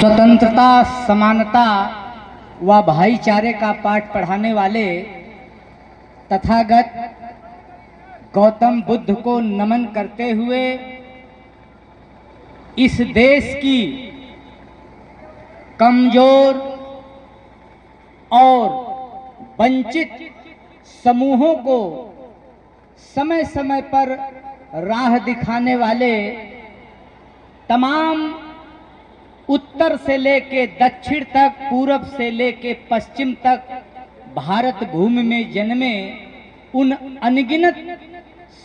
स्वतंत्रता, समानता व भाईचारे का पाठ पढ़ाने वाले तथागत गौतम बुद्ध को नमन करते हुए इस देश की कमजोर और वंचित समूहों को समय समय पर राह दिखाने वाले तमाम उत्तर से लेके दक्षिण तक, पूरब से लेके पश्चिम तक भारत भूमि में जन्मे उन अनगिनत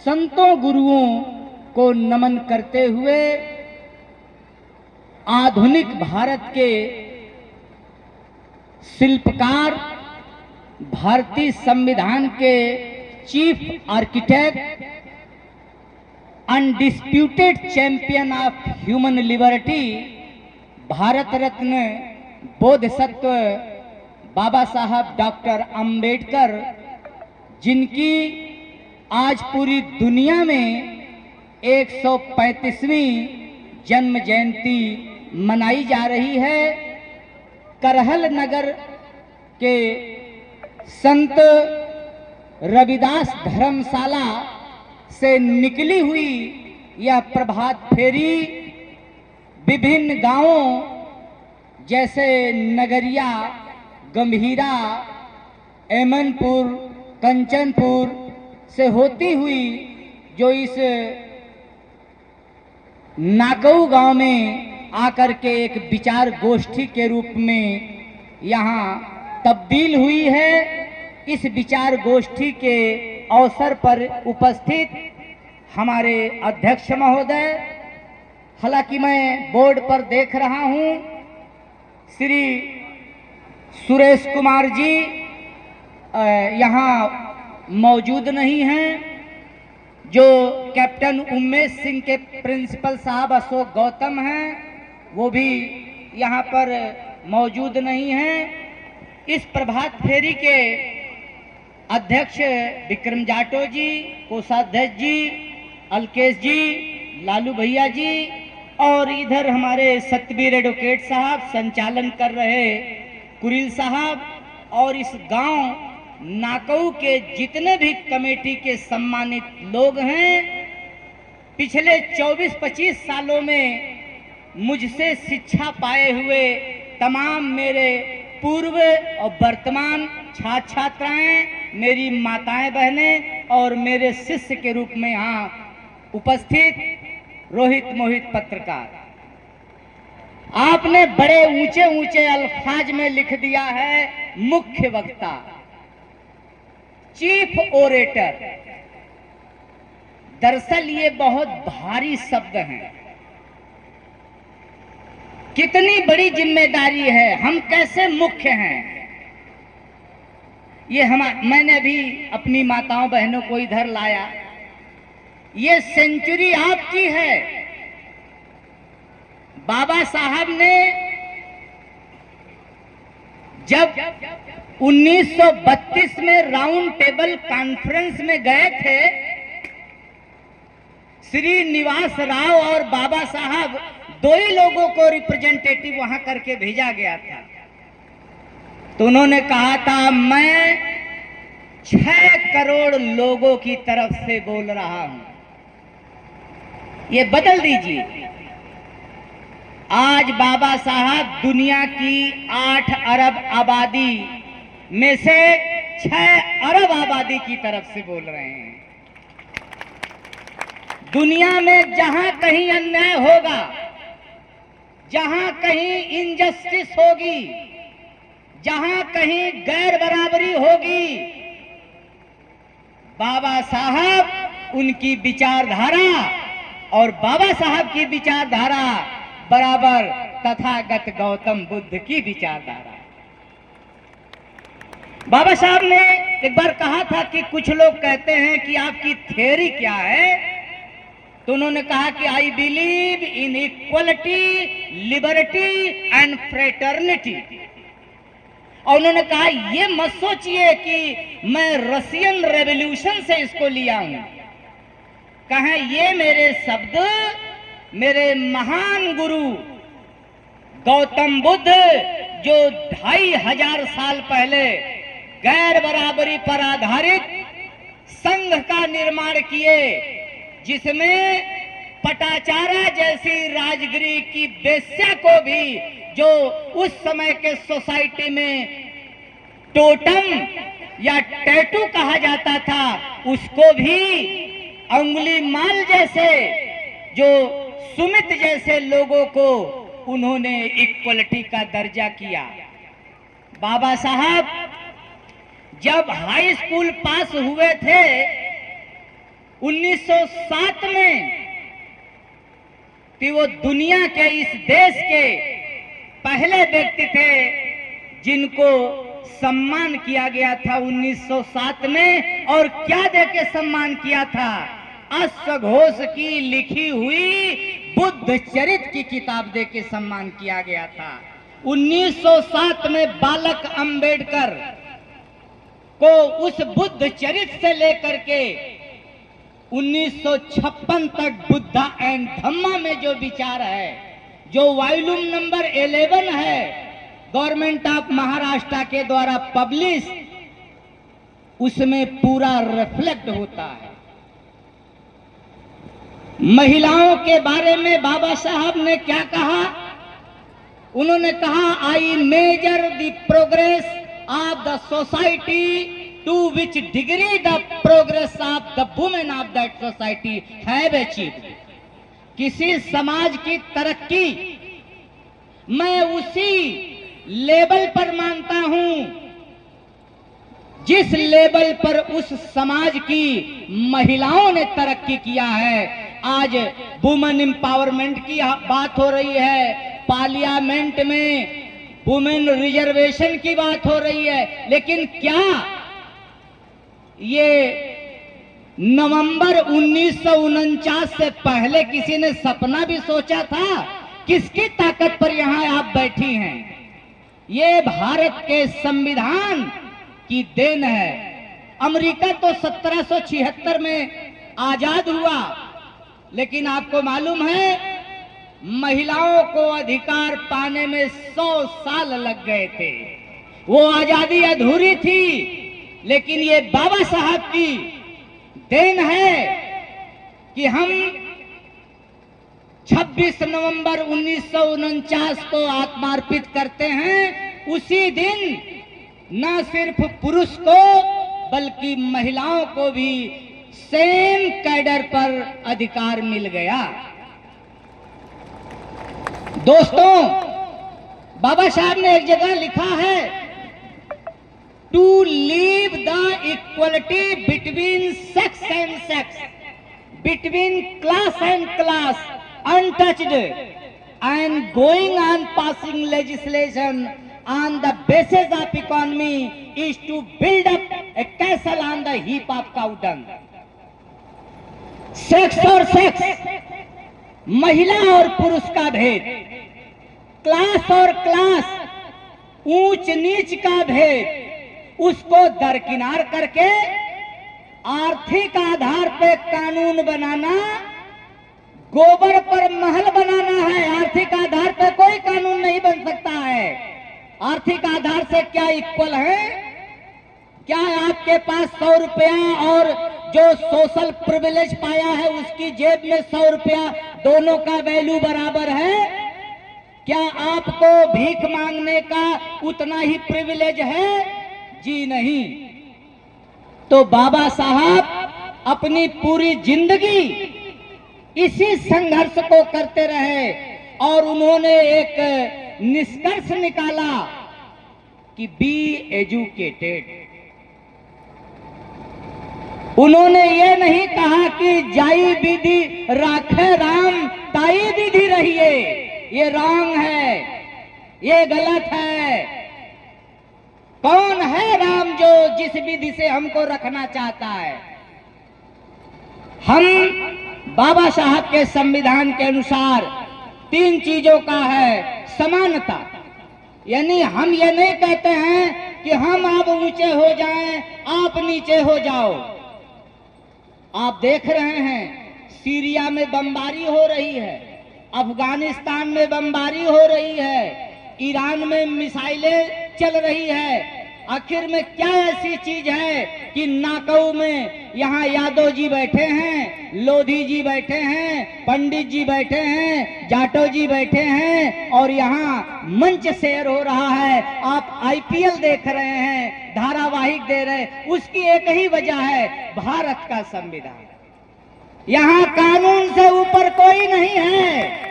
संतों गुरुओं को नमन करते हुए आधुनिक भारत के शिल्पकार, भारतीय संविधान के chief architect, undisputed champion of human liberty, Bharat Ratna Bodhisattva Baba Saheb doctor Ambedkar, जिनकी आज पूरी दुनिया में 135वीं जन्म जयंती मनाई जा रही है। करहल नगर के संत रविदास धर्मशाला से निकली हुई यह प्रभात फेरी विभिन्न गांवों जैसे नगरिया, गंभीरा, एमनपुर, कंचनपुर से होती हुई जो इस नाकऊ गांव में आकर के एक विचार गोष्ठी के रूप में यहाँ तब्दील हुई है। इस विचार गोष्ठी के अवसर पर उपस्थित हमारे अध्यक्ष महोदय, हालांकि मैं बोर्ड पर देख रहा हूं श्री सुरेश कुमार जी यहाँ मौजूद नहीं हैं, जो कैप्टन उमेश सिंह के प्रिंसिपल साहब अशोक गौतम हैं वो भी यहाँ पर मौजूद नहीं हैं। इस प्रभात फेरी के अध्यक्ष विक्रम जाटो जी, कोषाध्यक्ष जी, अलकेश जी, लालू भैया जी और इधर हमारे सत्यवीर एडवोकेट साहब, संचालन कर रहे कुरिल साहब और इस गांव नाकऊ के जितने भी कमेटी के सम्मानित लोग हैं। पिछले 24-25 सालों में मुझसे शिक्षा पाए हुए तमाम मेरे पूर्व और वर्तमान छात्र छात्राएं, मेरी माताएं बहनें और मेरे शिष्य के रूप में यहाँ उपस्थित रोहित मोहित पत्रकार, आपने बड़े ऊंचे ऊंचे अल्फाज में लिख दिया है मुख्य वक्ता, चीफ ओरेटर। दरअसल ये बहुत भारी शब्द हैं। कितनी बड़ी जिम्मेदारी है, हम कैसे मुख्य हैं। ये मैंने अभी अपनी माताओं बहनों को इधर लाया। ये सेंचुरी आपकी है। बाबा साहब ने जब 1932 में राउंड टेबल कॉन्फ्रेंस में गए थे, श्रीनिवास राव और बाबा साहब दो ही लोगों को रिप्रेजेंटेटिव वहां करके भेजा गया था। तो उन्होंने कहा था मैं 6 करोड़ लोगों की तरफ से बोल रहा हूं। ये बदल दीजिए। आज बाबा साहब दुनिया की 8 अरब आबादी में से 6 अरब आबादी की तरफ से बोल रहे हैं। दुनिया में जहां कहीं अन्याय होगा, जहां कहीं इनजस्टिस होगी, जहां कहीं गैर बराबरी होगी, बाबा साहब उनकी विचारधारा और बाबा साहब की विचारधारा बराबर तथागत गौतम बुद्ध की विचारधारा। बाबा साहब ने एक बार कहा था कि कुछ लोग कहते हैं कि आपकी थ्योरी क्या है, तो उन्होंने कहा कि I believe in equality, liberty and fraternity. और उन्होंने कहा ये मत सोचिए कि मैं रशियन रेवोल्यूशन से इसको लिया हूं। कहा ये मेरे शब्द मेरे महान गुरु गौतम बुद्ध जो 2500 साल पहले गैर बराबरी पर आधारित संघ का निर्माण किए, जिसमें पटाचारा जैसी राजगिरी की वेश्या को भी, जो उस समय के सोसाइटी में टोटम या टैटू कहा जाता था, उसको भी अंगुली माल जैसे, जो सुमित जैसे लोगों को उन्होंने इक्वलिटी का दर्जा किया। बाबा साहब जब हाई स्कूल पास हुए थे 1907 में, कि वो दुनिया के इस देश के पहले व्यक्ति थे जिनको सम्मान किया गया था 1907 में। और क्या देके सम्मान किया था? अश्वघोष की लिखी हुई बुद्ध चरित्र की किताब देके सम्मान किया गया था। 1907 में बालक अंबेडकर को उस बुद्ध चरित्र से लेकर के 1956 तक बुद्धा एंड धम्मा में जो विचार है, जो वॉल्यूम नंबर 11 है, गवर्नमेंट ऑफ महाराष्ट्र के द्वारा पब्लिश, उसमें पूरा रिफ्लेक्ट होता है। महिलाओं के बारे में बाबा साहब ने क्या कहा? उन्होंने कहा, I measure the progress of the society to which degree the progress of the women of that society have achieved. किसी समाज की तरक्की मैं उसी लेवल पर मानता हूं जिस लेवल पर उस समाज की महिलाओं ने तरक्की किया है। आज वुमेन एम्पावरमेंट की बात हो रही है, पार्लियामेंट में वुमेन रिजर्वेशन की बात हो रही है, लेकिन क्या ये नवंबर 1949 से पहले किसी ने सपना भी सोचा था? किसकी ताकत पर यहां आप बैठी हैं? ये भारत के संविधान की देन है। अमेरिका तो 1776 में आजाद हुआ, लेकिन आपको मालूम है महिलाओं को अधिकार पाने में 100 साल लग गए थे। वो आजादी अधूरी थी, लेकिन ये बाबा साहब की देन है कि हम 26 नवंबर 1949 को आत्मार्पित करते हैं। उसी दिन न सिर्फ पुरुष को बल्कि महिलाओं को भी सेम कैडर पर अधिकार मिल गया। दोस्तों, बाबा साहब ने एक जगह लिखा है, to leave the equality between sex and sex, between class and class untouched and going on passing legislation on the basis of economy is to build up a castle on the heap of cow dung. Sex और sex, महिला और पुरुष का भेद, class और class, ऊंच नीच का भेद, उसको दरकिनार करके आर्थिक आधार पे कानून बनाना, गोबर पर महल बनाना है। आर्थिक आधार पर कोई कानून नहीं बन सकता है। आर्थिक आधार से क्या इक्वल है? क्या आपके पास 100 रुपया और जो सोशल प्रिविलेज पाया है उसकी जेब में 100 रुपया, दोनों का वैल्यू बराबर है? क्या आपको भीख मांगने का उतना ही प्रिविलेज है? जी नहीं। तो बाबा साहब अपनी पूरी जिंदगी इसी संघर्ष को करते रहे और उन्होंने एक निष्कर्ष निकाला कि बी एजुकेटेड। उन्होंने ये नहीं कहा कि जाई विधि राखे राम ताई विधि रहिए, ये रॉन्ग है, ये गलत है। कौन है राम जो जिस विधि से हमको रखना चाहता है? हम बाबा साहब के संविधान के अनुसार 3 चीजों का है समानता। यानी हम ये नहीं कहते हैं कि हम आप ऊंचे हो जाएं, आप नीचे हो जाओ। आप देख रहे हैं सीरिया में बमबारी हो रही है, अफगानिस्तान में बमबारी हो रही है, ईरान में मिसाइलें चल रही है। आखिर में क्या ऐसी चीज है कि नाकऊ में यहाँ यादव जी बैठे हैं, लोधी जी बैठे हैं, पंडित जी बैठे हैं, जाटो जी बैठे हैं और यहाँ मंच शेयर हो रहा है, आप आईपीएल देख रहे हैं, धारावाहिक दे रहे हैं। उसकी एक ही वजह है, भारत का संविधान। यहाँ कानून से ऊपर कोई नहीं है।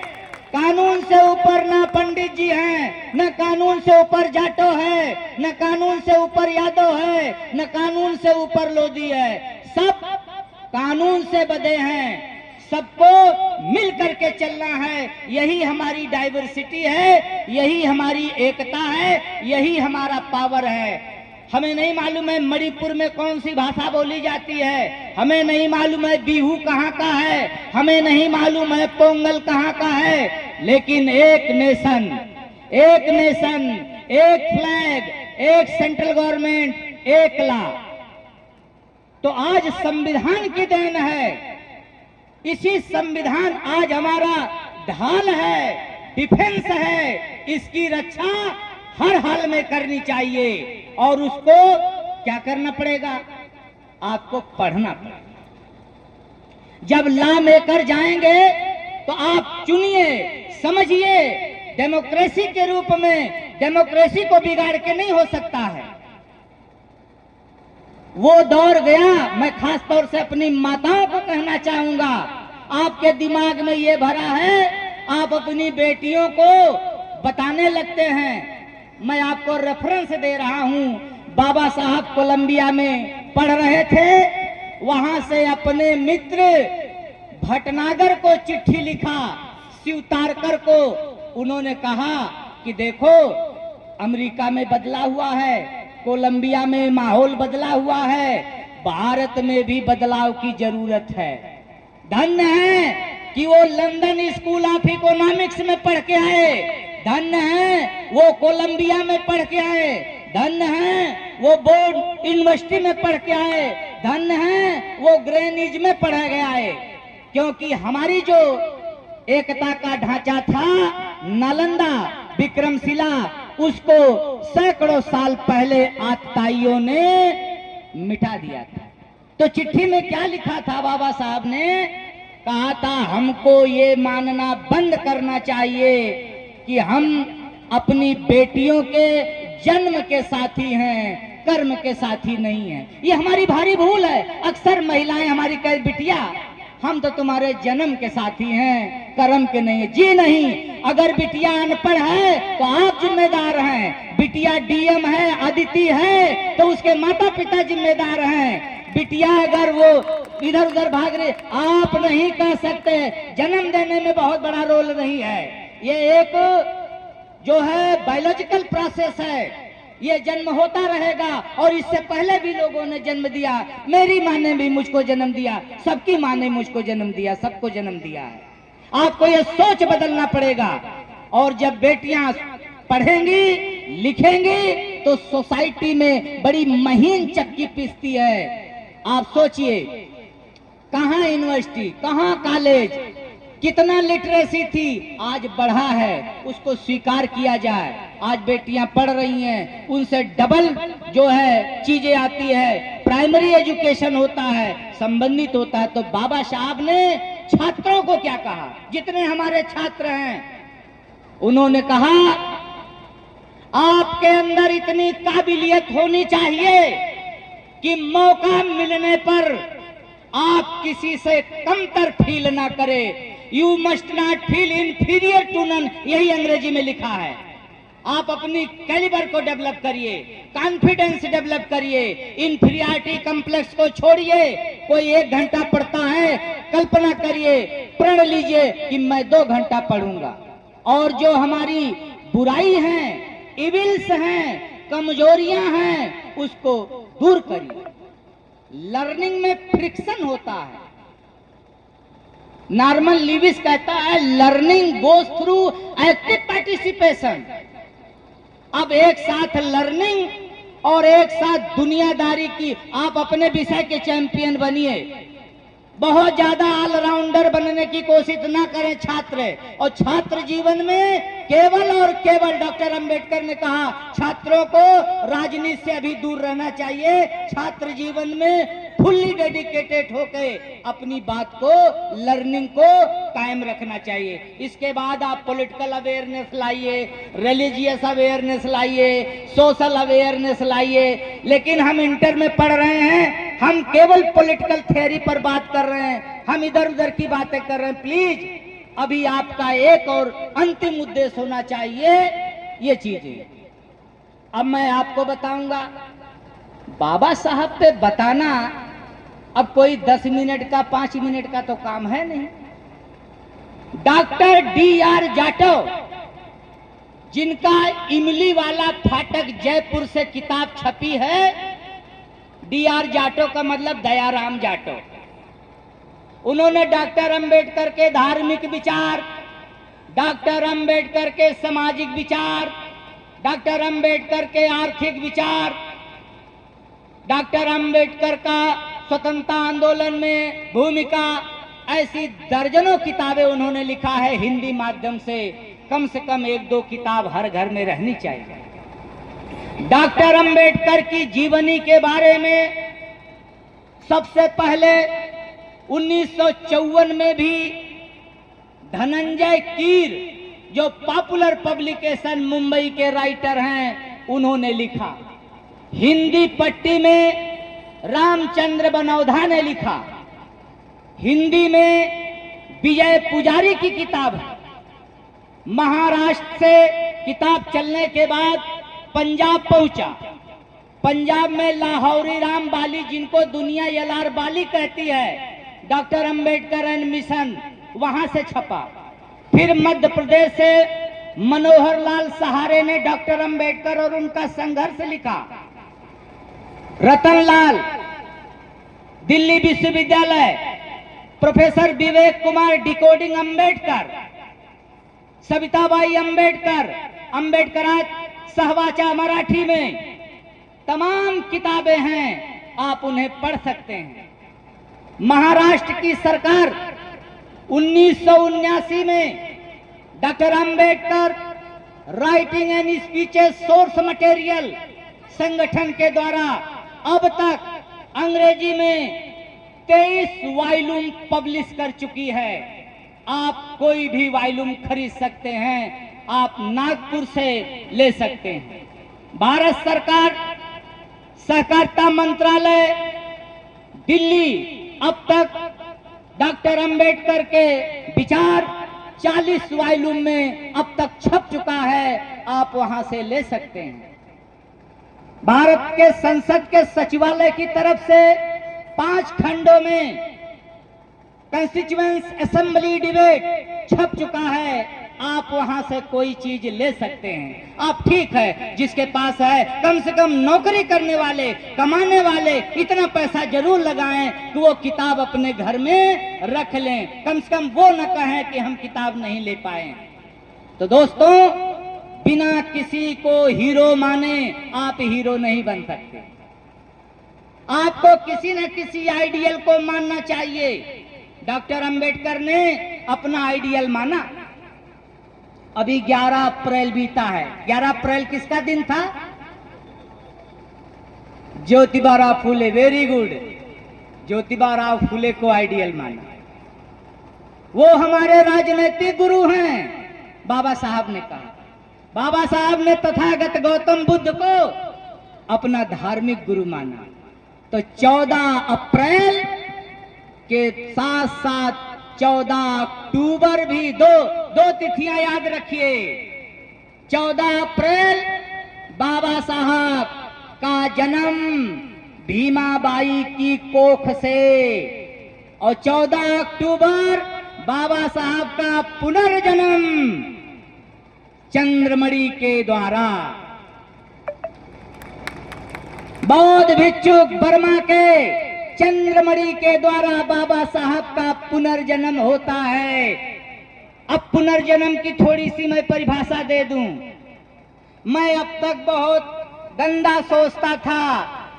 कानून से ऊपर ना पंडित जी हैं, न कानून से ऊपर जाटो है, न कानून से ऊपर यादव है, न कानून से ऊपर लोधी है। सब कानून से बंधे हैं, सबको मिल करके चलना है। यही हमारी डाइवर्सिटी है, यही हमारी एकता है, यही हमारा पावर है। हमें नहीं मालूम है मणिपुर में कौन सी भाषा बोली जाती है, हमें नहीं मालूम है बिहू कहाँ का है, हमें नहीं मालूम है पोंगल कहाँ का है, लेकिन एक नेशन, एक फ्लैग, एक सेंट्रल गवर्नमेंट, एक लॉ। तो आज संविधान की देन है, इसी संविधान आज हमारा ढाल है, डिफेंस है। इसकी रक्षा हर हाल में करनी चाहिए और उसको क्या करना पड़ेगा, आपको पढ़ना पड़ेगा। जब लॉ मेकर जाएंगे तो आप चुनिए, समझिए। डेमोक्रेसी के रूप में डेमोक्रेसी को बिगाड़ के नहीं हो सकता है। वो दौर गया। मैं खास तौर से अपनी माताओं को कहना चाहूंगा, आपके दिमाग में ये भरा है, आप अपनी बेटियों को बताने लगते हैं। मैं आपको रेफरेंस दे रहा हूं, बाबा साहब कोलंबिया में पढ़ रहे थे, वहां से अपने मित्र भटनागर को चिट्ठी लिखा, शिवतारकर को। उन्होंने कहा कि देखो अमेरिका में बदला हुआ है, कोलंबिया में माहौल बदला हुआ है, भारत में भी बदलाव की जरूरत है। धन्य है कि वो लंदन स्कूल ऑफ इकोनॉमिक्स में पढ़ के आए, धन्य है वो कोलंबिया में पढ़ के आए, धन्य है वो बोर्ड यूनिवर्सिटी में पढ़ के आए, धन्य है वो ग्रेनिज में पढ़ा गया है। क्योंकि हमारी जो एकता का ढांचा था, नालंदा, विक्रमशिला, उसको सैकड़ों साल पहले आतताइयों ने मिटा दिया था। तो चिट्ठी में क्या लिखा था बाबा साहब ने? कहा था हमको ये मानना बंद करना चाहिए कि हम अपनी बेटियों के जन्म के साथी हैं, कर्म के साथी नहीं हैं। ये हमारी भारी भूल है। अक्सर महिलाएं हमारी कह, बिटिया हम तो तुम्हारे जन्म के साथी हैं, कर्म के नहीं है। जी नहीं, अगर बिटिया अनपढ़ है तो आप जिम्मेदार हैं। बिटिया डीएम है, अदिति है, तो उसके माता पिता जिम्मेदार हैं। बिटिया अगर वो इधर उधर भाग रही, आप नहीं कह सकते। जन्म देने में बहुत बड़ा रोल नहीं है। ये एक जो है बायोलॉजिकल प्रोसेस है, ये जन्म होता रहेगा। और इससे पहले भी लोगों ने जन्म दिया। मेरी माँ ने भी मुझको जन्म दिया, सबकी माँ ने मुझको जन्म दिया, सबको जन्म दिया है। आपको ये सोच बदलना पड़ेगा। और जब बेटियां पढ़ेंगी लिखेंगी तो सोसाइटी में बड़ी महीन चक्की पिसती है। आप सोचिए, कहाँ यूनिवर्सिटी, कहाँ कॉलेज, कितना लिटरेसी थी, आज बढ़ा है, उसको स्वीकार किया जाए। आज बेटियां पढ़ रही हैं, उनसे डबल जो है चीजें आती है। प्राइमरी एजुकेशन होता है, संबंधित होता है। तो बाबा साहब ने छात्रों को क्या कहा, जितने हमारे छात्र हैं, उन्होंने कहा आपके अंदर इतनी काबिलियत होनी चाहिए कि मौका मिलने पर आप किसी से कमतर फील ना करें। You must not feel inferior to none, यही अंग्रेजी में लिखा है। आप अपनी कैलिबर को डेवलप करिए, कॉन्फिडेंस डेवलप करिए, इंफीरियरिटी कॉम्प्लेक्स को छोड़िए। कोई 1 घंटा पढ़ता है, कल्पना करिए, प्रण लीजिए कि मैं 2 घंटा पढ़ूंगा। और जो हमारी बुराई है, इविल्स हैं, कमजोरियां हैं, उसको दूर करिए। लर्निंग में फ्रिक्शन होता है। नॉर्मन लिविस कहता है learning goes through active participation. अब एक साथ लर्निंग और एक साथ दुनियादारी की, आप अपने विषय के चैंपियन बनिए। बहुत ज्यादा ऑलराउंडर बनने की कोशिश ना करें छात्र। और छात्र जीवन में केवल और केवल डॉक्टर अंबेडकर ने कहा छात्रों को राजनीति से अभी दूर रहना चाहिए। छात्र जीवन में फुल्ली डेडिकेटेड होकर अपनी बात को, लर्निंग को कायम रखना चाहिए। इसके बाद आप पॉलिटिकल अवेयरनेस लाइए, रिलीजियस अवेयरनेस लाइए, सोशल अवेयरनेस लाइए। लेकिन हम इंटर में पढ़ रहे हैं, हम केवल पॉलिटिकल थ्योरी पर बात कर रहे हैं, हम इधर उधर की बातें कर रहे हैं। प्लीज अभी आपका एक और अंतिम उद्देश्य होना चाहिए ये चीजें। अब मैं आपको बताऊंगा, बाबा साहब पे बताना अब कोई 10 मिनट का 5 मिनट का तो काम है नहीं। Doctor D.R. जाटव, जिनका इमली वाला फाटक जयपुर से किताब छपी है, D.R. जाटव का मतलब दयाराम जाटव, उन्होंने डॉक्टर अंबेडकर के धार्मिक विचार, डॉक्टर अंबेडकर के सामाजिक विचार, डॉक्टर अंबेडकर के आर्थिक विचार, डॉक्टर अंबेडकर का स्वतंत्रता आंदोलन में भूमिका, ऐसी दर्जनों किताबें उन्होंने लिखा है हिंदी माध्यम से। कम से कम 1-2 किताब हर घर में रहनी चाहिए। डॉक्टर अंबेडकर की जीवनी के बारे में सबसे पहले 1954 में भी धनंजय कीर, जो पॉपुलर पब्लिकेशन मुंबई के राइटर हैं, उन्होंने लिखा। हिंदी पट्टी में रामचंद्र बनौधा ने लिखा। हिंदी में विजय पुजारी की किताब है। महाराष्ट्र से किताब चलने के बाद पंजाब पहुंचा। पंजाब में लाहौरी राम बाली, जिनको दुनिया यलार बाली कहती है, डॉक्टर अंबेडकर एंड मिशन, वहां से छपा। फिर मध्य प्रदेश से मनोहर लाल सहारे ने डॉक्टर अंबेडकर और उनका संघर्ष लिखा। रतन लाल, दिल्ली विश्वविद्यालय, प्रोफेसर विवेक कुमार, डिकोडिंग अंबेडकर, सविताबाई अंबेडकर, अंबेडकरात सहवाचा मराठी में तमाम किताबें हैं, आप उन्हें पढ़ सकते हैं। महाराष्ट्र की सरकार 1979 में doctor Ambedkar writing and speeches source material संगठन के द्वारा अब तक अंग्रेजी में 23 वॉल्यूम पब्लिश कर चुकी है। आप कोई भी वॉल्यूम खरीद सकते हैं, आप नागपुर से ले सकते हैं। भारत सरकार सहकारिता मंत्रालय दिल्ली अब तक डॉक्टर अंबेडकर के विचार 40 वॉल्यूम में अब तक छप चुका है, आप वहां से ले सकते हैं। भारत के संसद के सचिवालय की तरफ से 5 खंडों में कंस्टिट्यूएंट असेंबली डिबेट छप चुका है, आप वहां से कोई चीज ले सकते हैं। आप ठीक है, जिसके पास है, कम से कम नौकरी करने वाले, कमाने वाले इतना पैसा जरूर लगाएं कि वो किताब अपने घर में रख लें। कम से कम वो न कहें कि हम किताब नहीं ले पाए। तो दोस्तों, बिना किसी को हीरो माने आप हीरो नहीं बन सकते। आपको किसी न किसी आइडियल को मानना चाहिए। डॉक्टर अंबेडकर ने अपना आइडियल माना। अभी 11 अप्रैल बीता है। 11 अप्रैल किसका दिन था? ज्योतिबा राव फुले। वेरी गुड, ज्योतिबा राव फुले को आइडियल माना। वो हमारे राजनीतिक गुरु हैं, बाबा साहब ने कहा। बाबा साहब ने तथागत गौतम बुद्ध को अपना धार्मिक गुरु माना। तो 14 अप्रैल के साथ साथ 14 अक्टूबर भी दो तिथियां याद रखिए। 14 अप्रैल बाबा साहब का जन्म भीमाबाई की कोख से, और 14 अक्टूबर बाबा साहब का पुनर्जन्म चंद्रमणि के द्वारा। बौद्ध भिक्षुक बर्मा के चंद्रमणि के द्वारा बाबा साहब का पुनर्जन्म होता है। अब पुनर्जन्म की थोड़ी सी मैं परिभाषा दे दूं। मैं अब तक बहुत गंदा सोचता था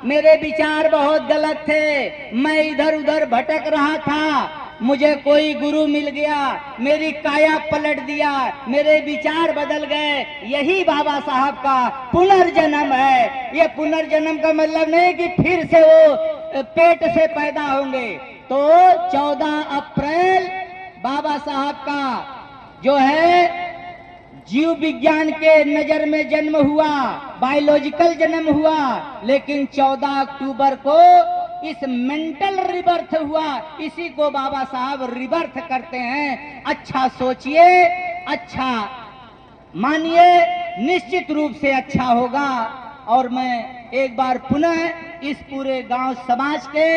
मेरे विचार बहुत गलत थे, मैं इधर उधर भटक रहा था, मुझे कोई गुरु मिल गया, मेरी काया पलट दिया, मेरे विचार बदल गए। यही बाबा साहब का पुनर्जन्म है। ये पुनर्जन्म का मतलब नहीं कि फिर से वो पेट से पैदा होंगे। तो 14 अप्रैल बाबा साहब का जो है जीव विज्ञान के नजर में जन्म हुआ, बायोलॉजिकल जन्म हुआ, लेकिन 14 अक्टूबर को इस मेंटल रिबर्थ हुआ। इसी को बाबा साहब रिबर्थ करते हैं। अच्छा सोचिए, अच्छा मानिए, निश्चित रूप से अच्छा होगा। और मैं एक बार पुनः इस पूरे गांव समाज के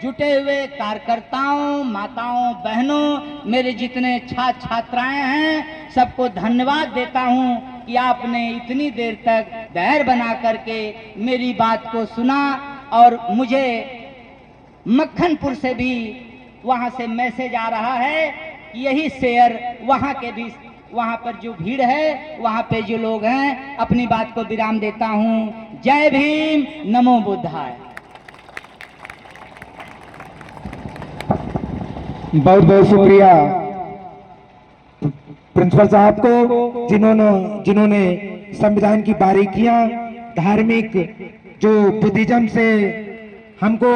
जुटे हुए कार्यकर्ताओं, माताओं, बहनों, मेरे जितने छात्र छात्राएं हैं, सबको धन्यवाद देता हूं कि आपने इतनी देर तक धैर्य बना करके मेरी बात को सुना। और मुझे मक्खनपुर से भी वहां से मैसेज आ रहा है, यही शेयर वहां के भी, वहां पर जो भीड़ है, वहां पे जो लोग हैं, अपनी बात को विराम देता हूं। जय भीम, नमो बुद्धाय। बहुत बहुत शुक्रिया प्रिंसिपल साहब को, जिन्होंने संविधान की बारीकियां, धार्मिक जो बुद्धिज्म से हमको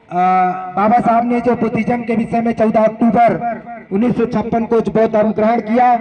बाबा साहब ने जो बुद्धिज्म के विषय में 14 अक्टूबर 1956 को बौद्ध धर्म ग्रहण किया,